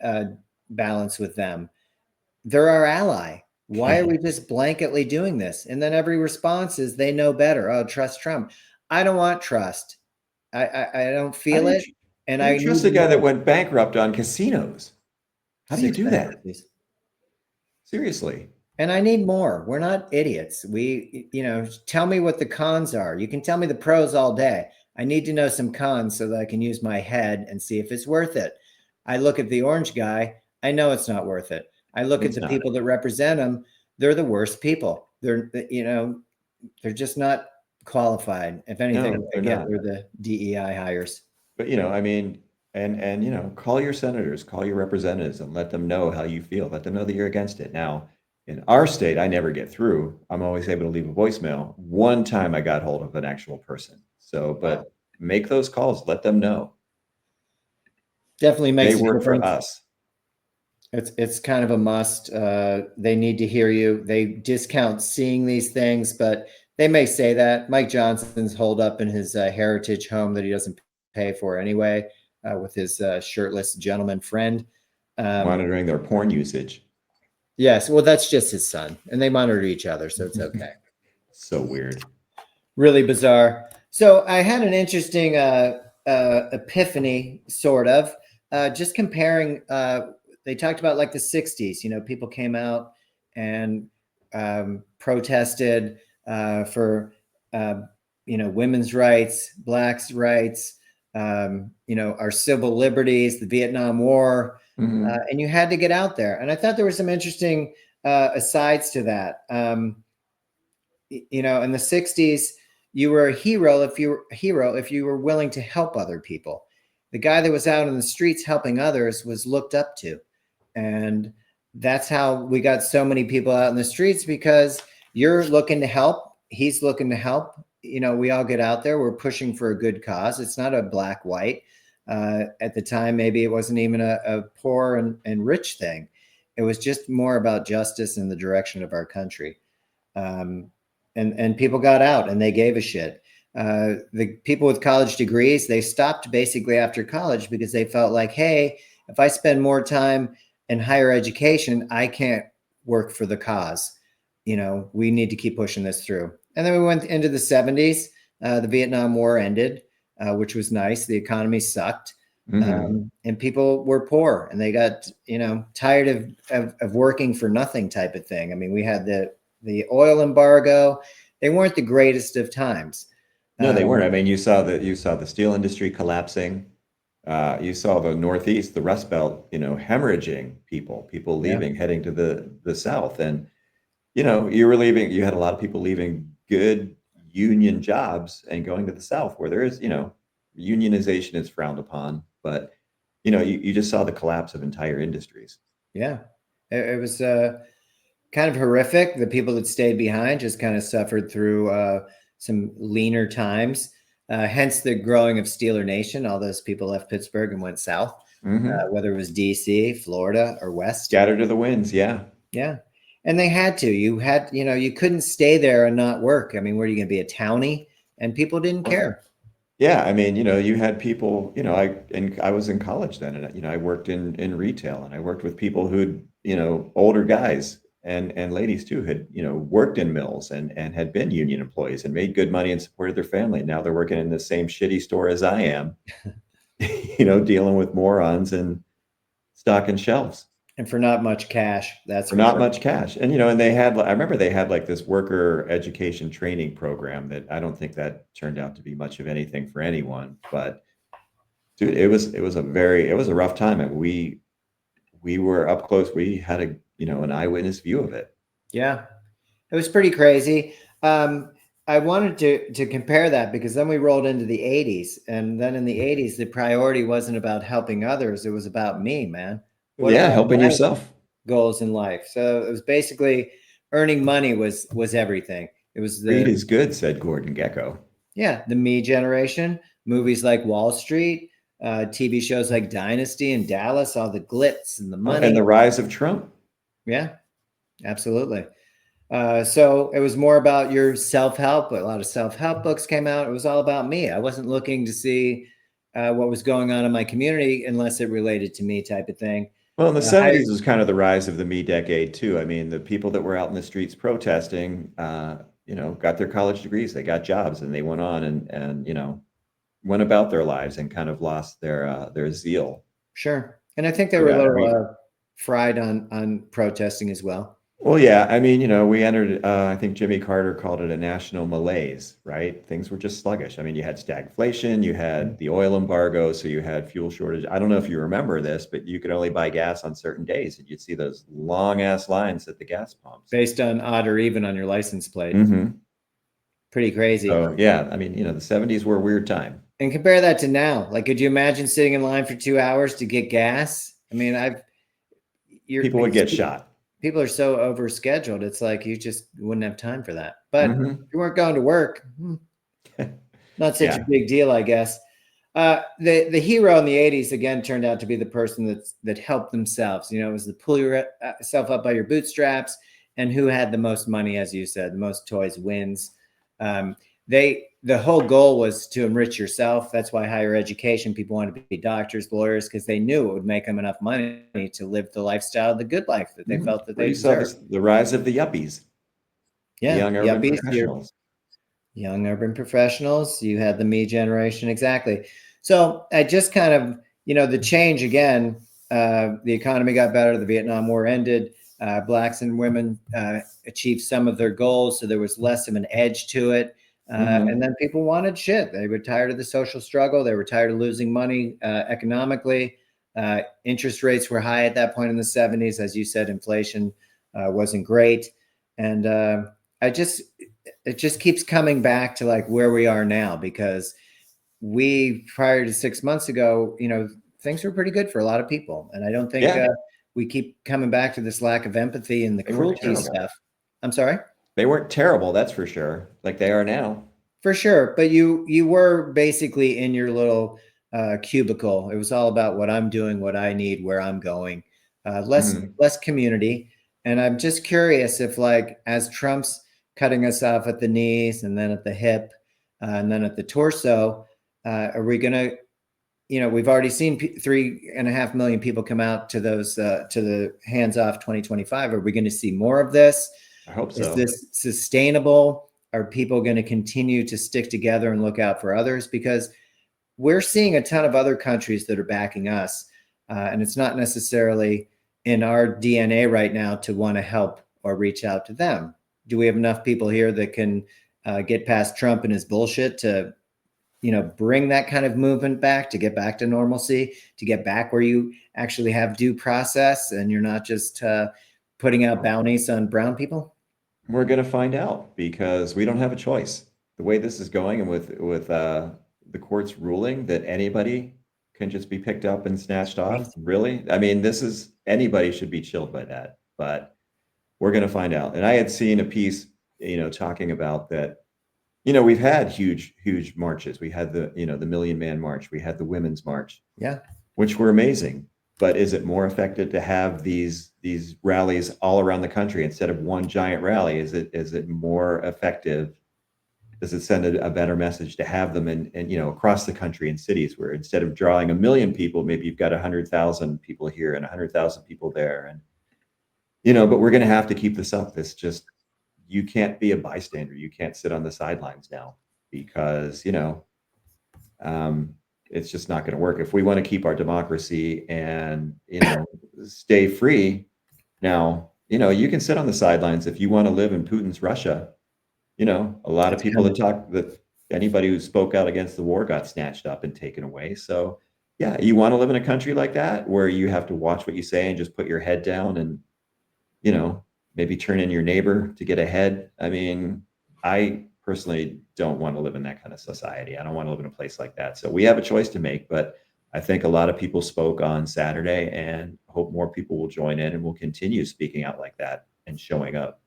balance with them. They're our ally. Why are we just blanketly doing this? And then every response is they know better. Oh, trust Trump. I don't want trust. I don't feel it, and How do I you trust need a guy that more. went bankrupt on casinos? How do you Six do that? bankruptcies. Seriously. And I need more. We're not idiots. Tell me what the cons are. You can tell me the pros all day. I need to know some cons so that I can use my head and see if it's worth it. I look at the orange guy. I know it's not worth it. I look at It's the not. people that represent him. They're the worst people. They're just not qualified. If anything, No, they're again, not. they're the DEI hires. But I mean, and call your senators, call your representatives, and let them know how you feel. Let them know that you're against it. Now, in our state, I never get through. I'm always able to leave a voicemail. One time, I got hold of an actual person. So, but make those calls. Let them know Definitely they makes a work for difference. us. It's kind of a must. They need to hear you. They discount seeing these things, but they may say that. Mike Johnson's holed up in his heritage home that he doesn't pay for anyway, with his shirtless gentleman friend. Monitoring their porn usage. Yes, well, that's just his son, and they monitor each other, so it's okay. So weird. Really bizarre. So I had an interesting epiphany, sort of, just comparing. They talked about like the 60s. People came out and protested for women's rights, blacks' rights, our civil liberties, the Vietnam War, Mhm. and you had to get out there. And I thought there were some interesting asides to that. In the 60s, you were a hero if you were willing to help other people. The guy that was out in the streets helping others was looked up to. And that's how we got so many people out in the streets, because you're looking to help, he's looking to help. We all get out there, we're pushing for a good cause. It's not a black white. At the time, maybe it wasn't even a poor and rich thing. It was just more about justice and the direction of our country. um, and people got out and they gave a shit. The people with college degrees, they stopped basically after college because they felt like, hey, if I spend more time in higher education, I can't work for the cause. We need to keep pushing this through. And then we went into the 70s. The Vietnam War ended, which was nice. The economy sucked. Mhm. And people were poor and they got, tired of working for nothing type of thing. I mean, we had the oil embargo. They weren't the greatest of times. No, they weren't. Um, I mean, you saw the steel industry collapsing. You saw the Northeast, the Rust Belt, hemorrhaging people yeah, leaving, heading to the South. And, you were leaving, you had a lot of people leaving good union jobs and going to the South where there is, unionization is frowned upon, but, you just saw the collapse of entire industries. yeah. It was kind of horrific. The people that stayed behind just kind of suffered through some leaner times. Hence the growing of Steeler Nation. All those people left Pittsburgh and went south, Hmm. whether it was DC, Florida, or West. Scattered to the winds. Yeah. Yeah. And they had to. You couldn't stay there and not work. I mean, were you going to be a townie? And people didn't care. Yeah, I mean, you had people, I was in college then, and I worked in retail, and I worked with people who'd, older guys and ladies too, had, worked in mills and had been union employees and made good money and supported their family. Now they're working in the same shitty store as I am, dealing with morons and stocking shelves And for not much cash, that's for for not sure. much cash. And I remember they had like this worker education training program that I don't think that turned out to be much of anything for anyone, but dude, it was a rough time, and we were up close. We had an eyewitness view of it. Yeah. It was pretty crazy. I wanted to compare that because then we rolled into the 80s. And then in the 80s, the priority wasn't about helping others. It was about me, man. What Yeah, about helping my yourself. goals in life? So it was basically earning money was everything. It was Greed is good, said Gordon Gekko. the me generation, movies like Wall Street, TV shows like Dynasty and Dallas, all the glitz and the And money. the rise of Trump. Yeah, absolutely. So it was more about your self-help. A lot of self-help books came out. It was all about me. I wasn't looking to see what was going on in my community unless it related to me, type of thing. Well, in the Higher, 70s was kind of the rise of the me decade too. I mean, the people that were out in the streets protesting, got their college degrees, they got jobs, and they went on and went about their lives and kind of lost their zeal. sure, and I think they So were a yeah, I little mean, fried on protesting as well. well, yeah, I mean, we entered, I think Jimmy Carter called it a national malaise, right? Things were just sluggish. I mean, you had stagflation, you had the oil embargo, so you had fuel shortage. I don't know if you remember this, but you could only buy gas on certain days, and you'd see those long ass lines at the gas pumps. Based on odd or even on your license plate. Hmm. Pretty crazy. So yeah, I mean, the 70s were a weird time. And compare that to now. Like, could you imagine sitting in line for 2 hours to get gas? I mean, you're People would get shot. people are so overscheduled. It's like you just wouldn't have time for that. But Hmm. if you weren't going to work, not such a Yeah. big deal, I guess. The hero in the 80s again turned out to be the person that helped themselves. It was the pull yourself up by your bootstraps, and who had the most money, as you said, the most toys wins. Um, the whole goal was to enrich yourself. That's why higher education, people wanted to be doctors, lawyers, because they knew it would make them enough money to live the lifestyle, the good life that they Mhm. felt that Well, they you saw deserved. the rise of the yuppies, the Yeah, young urban yuppies, your professionals. young urban professionals. You had the me generation, exactly. So I just kind of, the change again. The economy got better. The Vietnam War ended. Blacks and women achieved some of their goals, so there was less of an edge to it. And then people wanted shit. They were tired of the social struggle. They were tired of losing money economically. Interest rates were high at that point in the 70s. As you said, inflation wasn't great. And it just keeps coming back to like where we are now, because prior to 6 months ago, things were pretty good for a lot of people. And I don't think we keep coming back to this lack of empathy and the cruelty stuff. I'm sorry? They weren't terrible, that's for sure, like they are now. For sure. But you were basically in your little cubicle. It was all about what I'm doing, what I need, where I'm going. Less community. And I'm just curious if, like, as Trump's cutting us off at the knees and then at the hip and then at the torso, are we going to, we've already seen 3.5 million people come out to those to the Hands Off 2025. Are we going to see more of this? I hope so. Is this sustainable? Are people going to continue to stick together and look out for others? Because we're seeing a ton of other countries that are backing us, and it's not necessarily in our DNA right now to want to help or reach out to them. Do we have enough people here that can get past Trump and his bullshit to bring that kind of movement back, to get back to normalcy, to get back where you actually have due process and you're not just putting out bounties on brown people? We're going to find out, because we don't have a choice. The way this is going, and with the court's ruling that anybody can just be picked up and snatched off, really? I mean, anybody should be chilled by that, but we're going to find out. And I had seen a piece, talking about that. We've had huge marches. We had the Million Man March. We had the Women's March. Yeah. Which were amazing. But is it more effective to have these rallies all around the country instead of one giant rally? Is it more effective? Does it send a better message to have them in across the country in cities, where instead of drawing 1 million people, maybe you've got 100,000 people here and 100,000 people there, and but we're going to have to keep this up. You can't be a bystander. You can't sit on the sidelines now, because it's just not going to work if we want to keep our democracy and stay free. Now you can sit on the sidelines if you want to live in Putin's Russia. A lot of people that anybody who spoke out against the war got snatched up and taken away. So yeah, you want to live in a country like that, where you have to watch what you say and just put your head down and maybe turn in your neighbor to get ahead. I mean, I personally don't want to live in that kind of society. I don't want to live in a place like that. So we have a choice to make, but I think a lot of people spoke on Saturday, and hope more people will join in and will continue speaking out like that and showing up.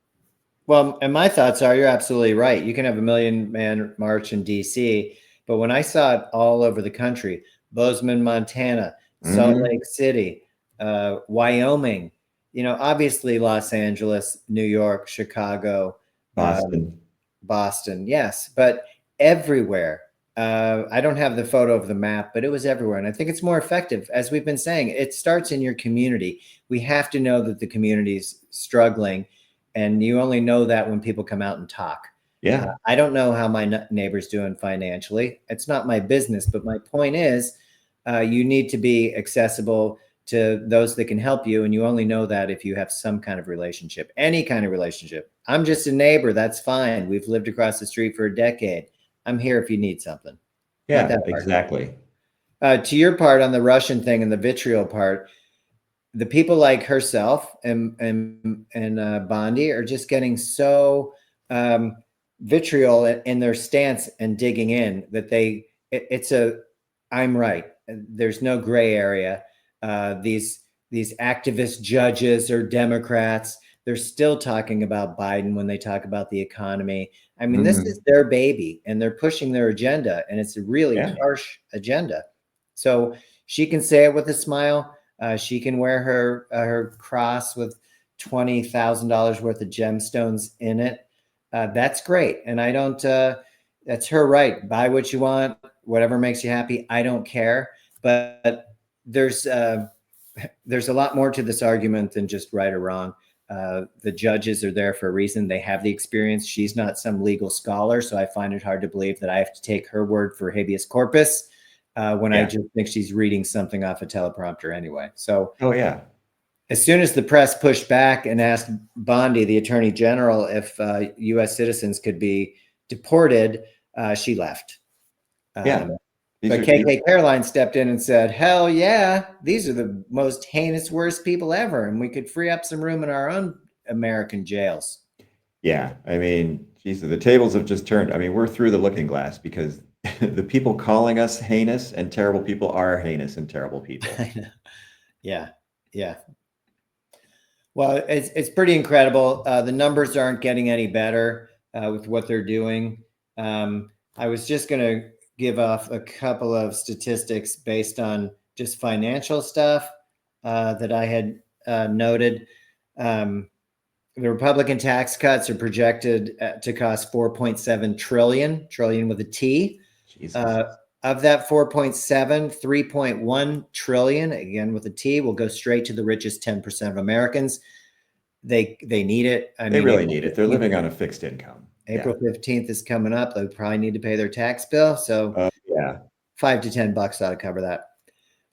Well, and my thoughts are, you're absolutely right. You can have a Million Man March in DC, but when I saw it all over the country, Bozeman, Montana, Salt Lake City, Wyoming, obviously Los Angeles, New York, Chicago, Boston, yes, but everywhere. I don't have the photo of the map, but it was everywhere. And I think it's more effective. As we've been saying, it starts in your community. We have to know that the community's struggling, and you only know that when people come out and talk. Yeah. I don't know how my neighbor's doing financially. It's not my business, but my point is, you need to be accessible to those that can help you. And you only know that if you have some kind of relationship, any kind of relationship. I'm just a neighbor. That's fine. We've lived across the street for a decade. I'm here if you need something. Yeah, exactly. To your part on the Russian thing and the vitriol part, the people like herself and Bondi are just getting so vitriol in their stance and digging in that I'm right. There's no gray area. These activist judges or Democrats, they're still talking about Biden when they talk about the economy. I mean, this is their baby, and they're pushing their agenda, and it's a really harsh agenda. So she can say it with a smile. She can wear her cross with $20,000 worth of gemstones in it. That's great. And I don't, that's her right. Buy what you want, whatever makes you happy. I don't care. But there's a lot more to this argument than just right or wrong. The judges are there for a reason. They have the experience. She's not some legal scholar, so I find it hard to believe that I have to take her word for habeas corpus when I just think she's reading something off a teleprompter anyway. So, as soon as the press pushed back and asked Bondi, the attorney general, if U.S. citizens could be deported, she left. Yeah. But KK Caroline stepped in and said, hell yeah, these are the most heinous, worst people ever. And we could free up some room in our own American jails. Yeah. I mean, Jesus, the tables have just turned. I mean, we're through the looking glass because the people calling us heinous and terrible people are heinous and terrible people. Yeah. Yeah. Well, it's pretty incredible. The numbers aren't getting any better with what they're doing. I was just going to give off a couple of statistics based on just financial stuff that I had noted. The Republican tax cuts are projected to cost 4.7 trillion with a T. Of that 4.7, 3.1 trillion, again with a T, will go straight to the richest 10% of Americans. They need it. They really need it. They're living on a fixed income. April 15th is coming up. They probably need to pay their tax bill. So yeah, $5 to $10 ought to cover that.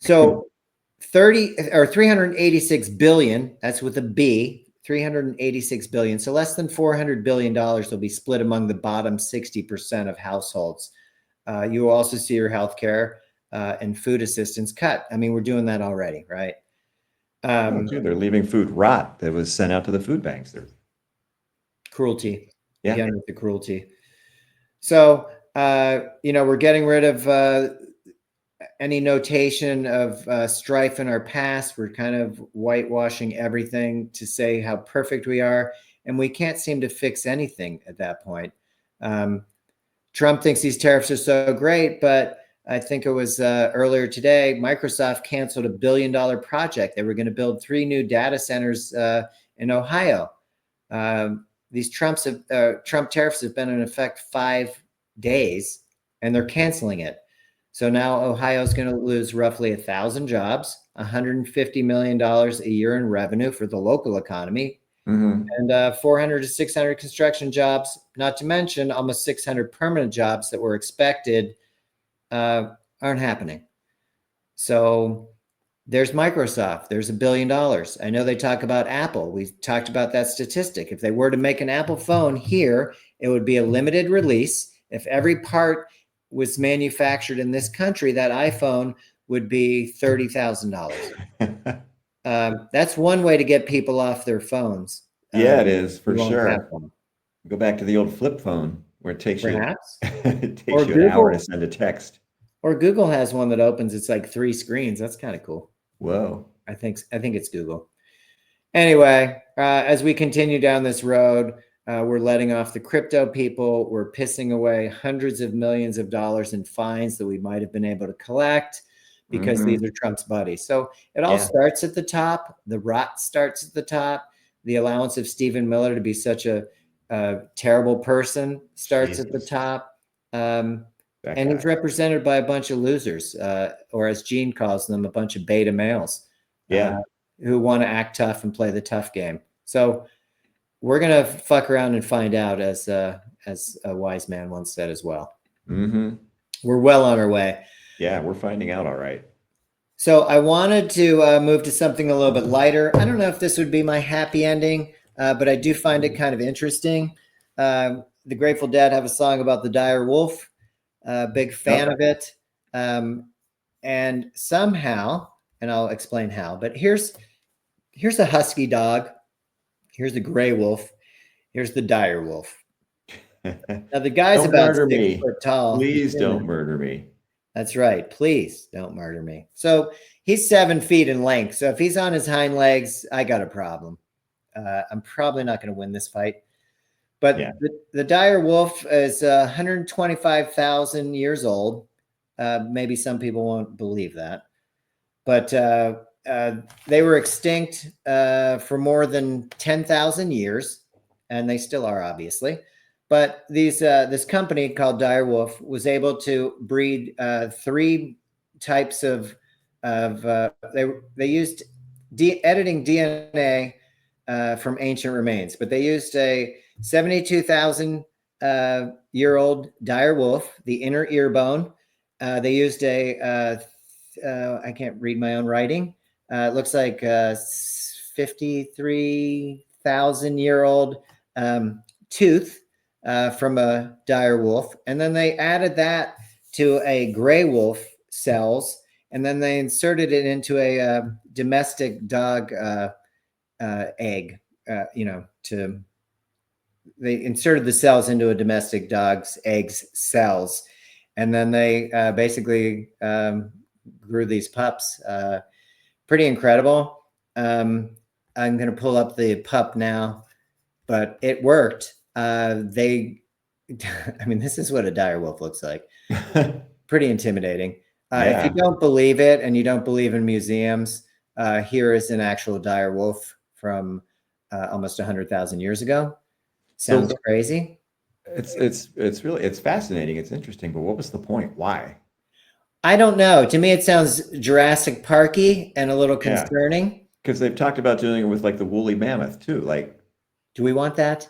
So 386 billion, that's with a B, 386 billion. So less than $400 billion will be split among the bottom 60% of households. You will also see your health care and food assistance cut. I mean, we're doing that already, right? Dude, they're leaving food rot that was sent out to the food banks. They're cruelty. Yeah. Again, with the cruelty. So, we're getting rid of any notation of strife in our past. We're kind of whitewashing everything to say how perfect we are. And we can't seem to fix anything at that point. Trump thinks these tariffs are so great, but I think it was earlier today, Microsoft canceled $1 billion project. They were going to build 3 new data centers in Ohio. These Trump tariffs have been in effect 5 days, and they're canceling it. So now Ohio is going to lose roughly 1,000 jobs, $150 million a year in revenue for the local economy, and 400 to 600 construction jobs, not to mention almost 600 permanent jobs that were expected aren't happening. So there's Microsoft. There's $1 billion. I know they talk about Apple. We talked about that statistic. If they were to make an Apple phone here, it would be a limited release. If every part was manufactured in this country, that iPhone would be $30,000. That's one way to get people off their phones. Yeah, it is for sure. Go back to the old flip phone where it takes Perhaps. it takes you an hour to send a text. Or Google has one that opens. It's like 3 screens. That's kind of cool. Whoa. I think it's Google. Anyway, as we continue down this road, we're letting off the crypto people. We're pissing away hundreds of millions of dollars in fines that we might have been able to collect because these are Trump's buddies. So it all starts at the top. The rot starts at the top. The allowance of Stephen Miller to be such a terrible person starts at the top. And he's represented by a bunch of losers, or as Gene calls them, a bunch of beta males. Who want to act tough and play the tough game. So we're going to fuck around and find out, as a wise man once said as well. We're well on our way. Yeah, we're finding out all right. So I wanted to move to something a little bit lighter. I don't know if this would be my happy ending, but I do find it kind of interesting. The Grateful Dead have a song about the dire wolf. Big fan of it. And somehow, and I'll explain how, but here's a husky dog. Here's the gray wolf. Here's the dire wolf. Now the guy's about 6 foot tall. Please don't murder me. That's right. Please don't murder me. So he's 7 feet in length. So if he's on his hind legs, I got a problem. I'm probably not going to win this fight. But the dire wolf is 125,000 years old. Maybe some people won't believe that. But they were extinct for more than 10,000 years, and they still are, obviously. But this company called Dire Wolf was able to breed 3 types of they used editing DNA from ancient remains, but they used a 72,000 year old dire wolf, the inner ear bone. They used I can't read my own writing. It looks like 53,000 year old tooth from a dire wolf, and then they added that to a gray wolf cells, and then they inserted it into a domestic dog egg. To they inserted the cells into a domestic dog's eggs cells, and then they basically grew these pups. Pretty incredible. I'm going to pull up the pup now, but it worked. I mean, this is what a dire wolf looks like. Pretty intimidating. If you don't believe it and you don't believe in museums, here is an actual dire wolf from almost 100,000 years ago. Sounds crazy. It's fascinating. It's interesting, but what was the point? Why? I don't know. To me, it sounds Jurassic Parky and a little concerning. Because they've talked about doing it with like the woolly mammoth too. Like, do we want that?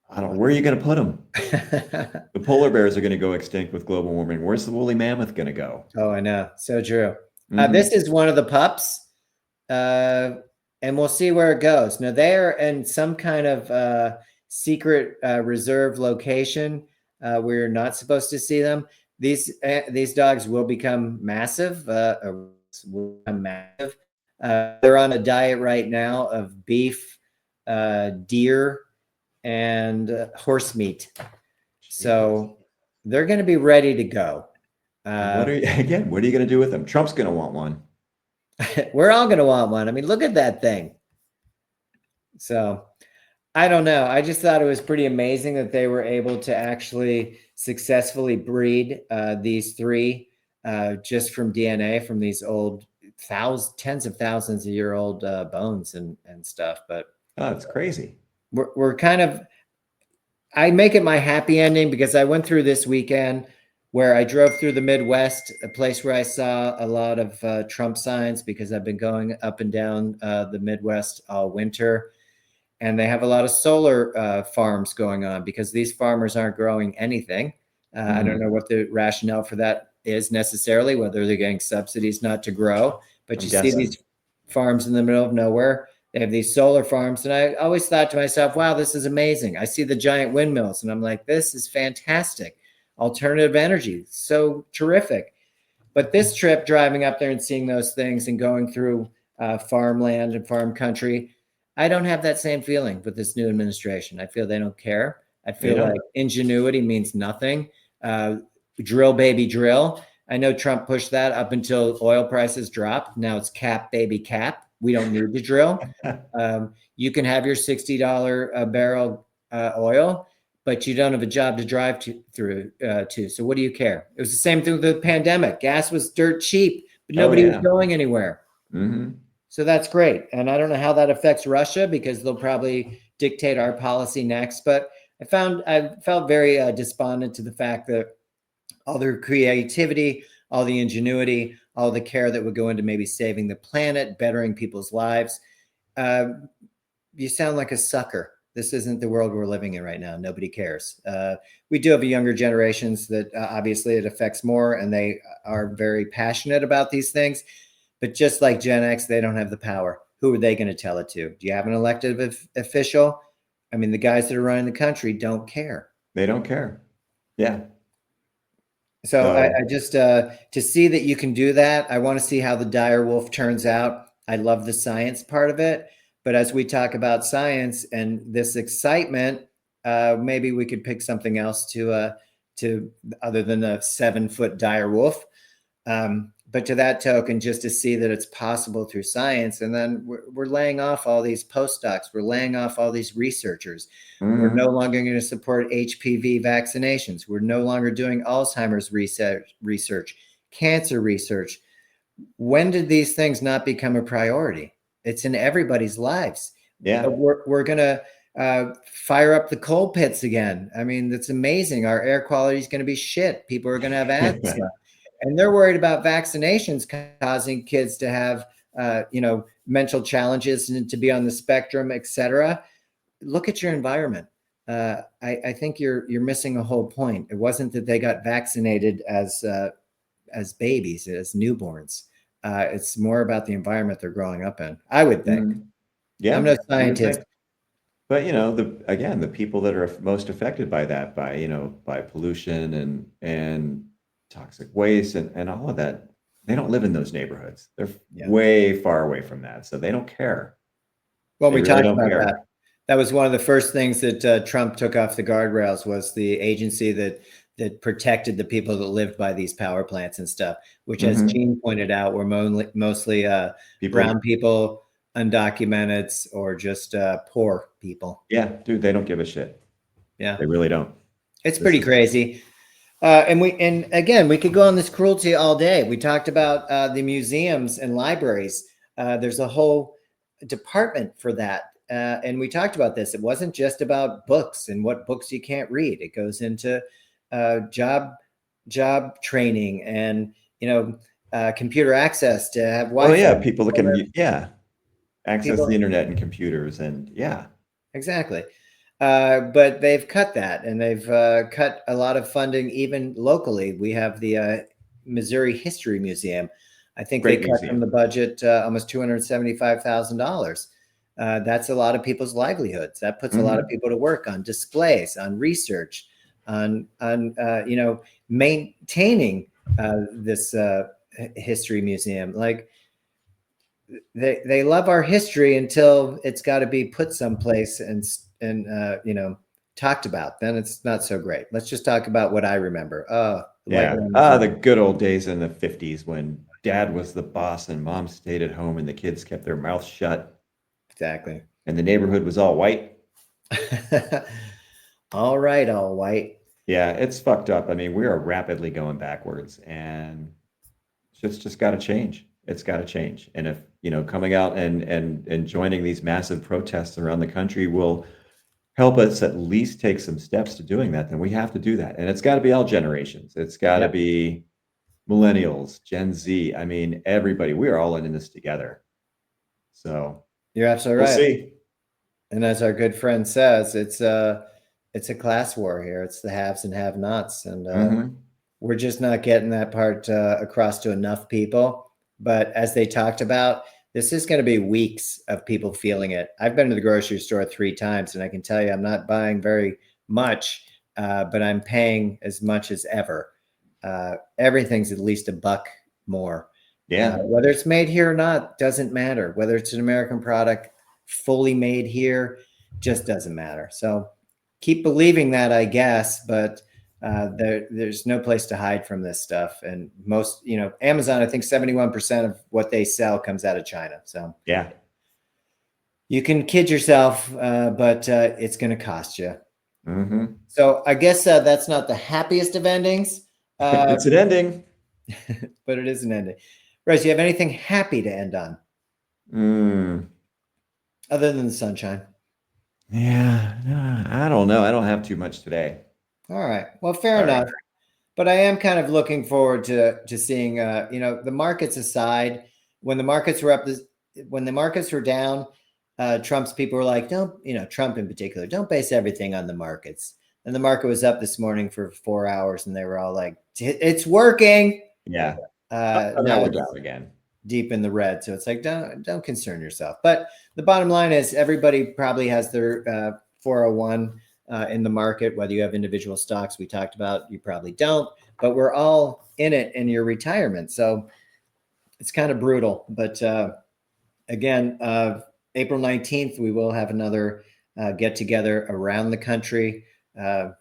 I don't know. Where are you going to put them? The polar bears are going to go extinct with global warming. Where's the woolly mammoth going to go? Oh, I know. So true. This is one of the pups, and we'll see where it goes. Now, they're in some kind of secret reserve location. We're not supposed to see them. These dogs will become massive. They're on a diet right now of beef, deer, and horse meat. So they're going to be ready to go. What are you going to do with them? Trump's going to want one. We're all going to want one. I mean, look at that thing. So I don't know. I just thought it was pretty amazing that they were able to actually successfully breed these three just from DNA from these old tens of thousands of year old bones and stuff. But oh, it's crazy. We're kind of, I make it my happy ending because I went through this weekend where I drove through the Midwest, a place where I saw a lot of Trump signs because I've been going up and down the Midwest all winter. And they have a lot of solar farms going on because these farmers aren't growing anything. I don't know what the rationale for that is necessarily, whether they're getting subsidies not to grow, but you see these farms in the middle of nowhere. They have these solar farms. And I always thought to myself, wow, this is amazing. I see the giant windmills and I'm like, this is fantastic. Alternative energy, so terrific. But this trip, driving up there and seeing those things and going through farmland and farm country, I don't have that same feeling with this new administration. I feel they don't care. I feel like ingenuity means nothing. Drill, baby, drill. I know Trump pushed that up until oil prices dropped. Now it's cap, baby, cap. We don't need to drill. You can have your $60 a barrel oil, but you don't have a job to drive through to. So what do you care? It was the same thing with the pandemic. Gas was dirt cheap, but nobody was going anywhere. So that's great. And I don't know how that affects Russia because they'll probably dictate our policy next. But I felt very despondent to the fact that all their creativity, all the ingenuity, all the care that would go into maybe saving the planet, bettering people's lives. You sound like a sucker. This isn't the world we're living in right now. Nobody cares. We do have younger generations that obviously it affects more, and they are very passionate about these things. But just like Gen X, they don't have the power. Who are they going to tell it to? Do you have an elected official? I mean, the guys that are running the country don't care. They don't care. Yeah. So I just, to see that you can do that, I want to see how the dire wolf turns out. I love the science part of it. But as we talk about science and this excitement, maybe we could pick something else to other than a 7-foot dire wolf. But to that token, just to see that it's possible through science. And then we're laying off all these postdocs. We're laying off all these researchers. We're no longer going to support HPV vaccinations. We're no longer doing Alzheimer's research, cancer research. When did these things not become a priority? It's in everybody's lives. Yeah. We're going to fire up the coal pits again. I mean, that's amazing. Our air quality is going to be shit. People are going to have asthma. And they're worried about vaccinations causing kids to have, mental challenges and to be on the spectrum, et cetera. Look at your environment. I think you're missing a whole point. It wasn't that they got vaccinated as babies, as newborns. It's more about the environment they're growing up in, I would think. Yeah, I'm no scientist. But the people that are most affected by that, by pollution and toxic waste and all of that, they don't live in those neighborhoods. They're Yeah. way far away from that, so they don't care. Well, They we really talked don't about that. care. That was one of the first ththings that Trump took off the guardrails was the agency that protected the people that lived by these power plants and stuff, which, as Hmm. Gene pointed out, were mostly People, brown people, undocumented, or just poor people. yeah, dude, they don't give a shit. Yeah, They really don't. it's This pretty is crazy. And again, we could go on this cruelty all day. We talked about the museums and libraries. There's a whole department for that. And we talked about this. It wasn't just about books and what books you can't read. It goes into job training and computer access to have Oh Wi-Fi. yeah, people that can, yeah, access the People internet and computers and yeah. exactly. But they've cut that, and they've cut a lot of funding even locally. We have the Missouri History Museum. I think they Great cut from museum. the budget almost $275,000. That's a lot of people's livelihoods. That puts a lot of Hmm. people to work on displays, on research, on maintaining this history museum. Like they love our history until it's got to be put someplace and talked about. Then it's not so great. Let's just talk about what I remember. Oh, the White Yeah. Man was The good old days in the 50s when dad was the boss and mom stayed at home and the kids kept their mouths shut exactly. and the neighborhood was all white. All right, all white. Yeah, it's fucked up. I mean, we are rapidly going backwards and it's just got to change. It's got to change. And if, coming out and joining these massive protests around the country will help us at least take some steps to doing that, then we have to do that. And it's got to be all generations. It's got to Yep, be millennials, Gen Z. I mean, everybody, we are all in this together. So you're absolutely we'll right. see. And as our good friend says, it's a class war here. It's the haves and have-nots, and Hmm. we're just not getting that part across to enough people. But as they talked about, this is going to be weeks of people feeling it. I've been to the grocery store 3 times, and I can tell you I'm not buying very much, but I'm paying as much as ever. Everything's at least $1 more. Yeah. Whether it's made here or not doesn't matter. Whether it's an American product fully made here just doesn't matter. So keep believing that, I guess, but there's no place to hide from this stuff. And most, Amazon, I think 71% of what they sell comes out of China. So Yeah. you can kid yourself, but it's going to cost you. Hmm. So I guess that's not the happiest of endings, It's an ending. but it is an ending. Rose, you have anything happy to end on Mm, other than the sunshine? yeah. I don't know. I don't have too much today. All right. Well, fair Sorry. enough. But I am kind of looking forward to seeing, the markets aside. When the markets were up, when the markets were down, Trump's people were like, don't, Trump in particular, don't base everything on the markets. And the market was up this morning for 4 hours, and they were all like, it's working. Yeah. Now Now we're it's down again. deep in the red, so it's like don't concern yourself. But the bottom line is, everybody probably has their 401 in the market, whether you have individual stocks we talked about, you probably don't, but we're all in it in your retirement. So it's kind of brutal. But again, April 19th, we will have another get together around the country.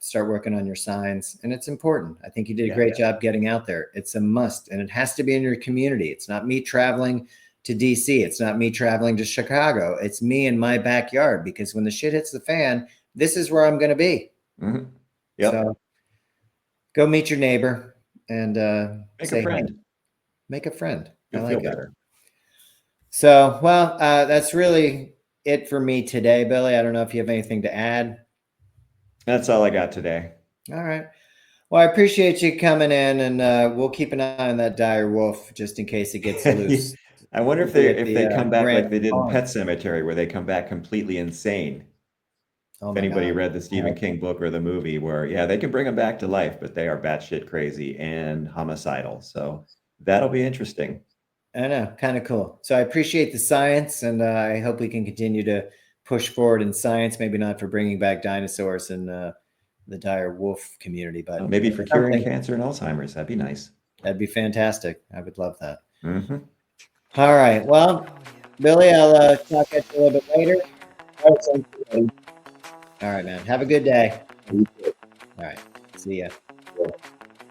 Start working on your signs, and it's important. I think you did a Yeah. great job getting out there. It's a must, and it has to be in your community. It's not me traveling to DC. It's not me traveling to Chicago. It's me in my backyard, because when the shit hits the fan, this is where I'm going to be. Hmm. Yep. So go meet your neighbor and Make a say hi. friend. Make a friend. I You'll feel like it. better. So, well, that's really it for me today, Billy. I don't know if you have anything to add. That's all I got today. All right. Well, I appreciate you coming in, and we'll keep an eye on that dire wolf just in case it gets loose. I wonder We'll be at if the they come back Grand like they did in Pond. Pet Cemetery, where they come back completely insane. Oh If my anybody God. read the Stephen King book or the movie, where yeah, they can bring them back to life, but they are batshit crazy and homicidal. So that'll be interesting. I know, kind of cool. So I appreciate the science, and I hope we can continue to push forward in science. Maybe not for bringing back dinosaurs and the dire wolf community, but Maybe for curing something. cancer and Alzheimer's. That'd be nice. That'd be fantastic. I would love that. Hmm. All right. Well, Billy, I'll talk at you a little bit later. All right, man. Have a good day. All right. See ya.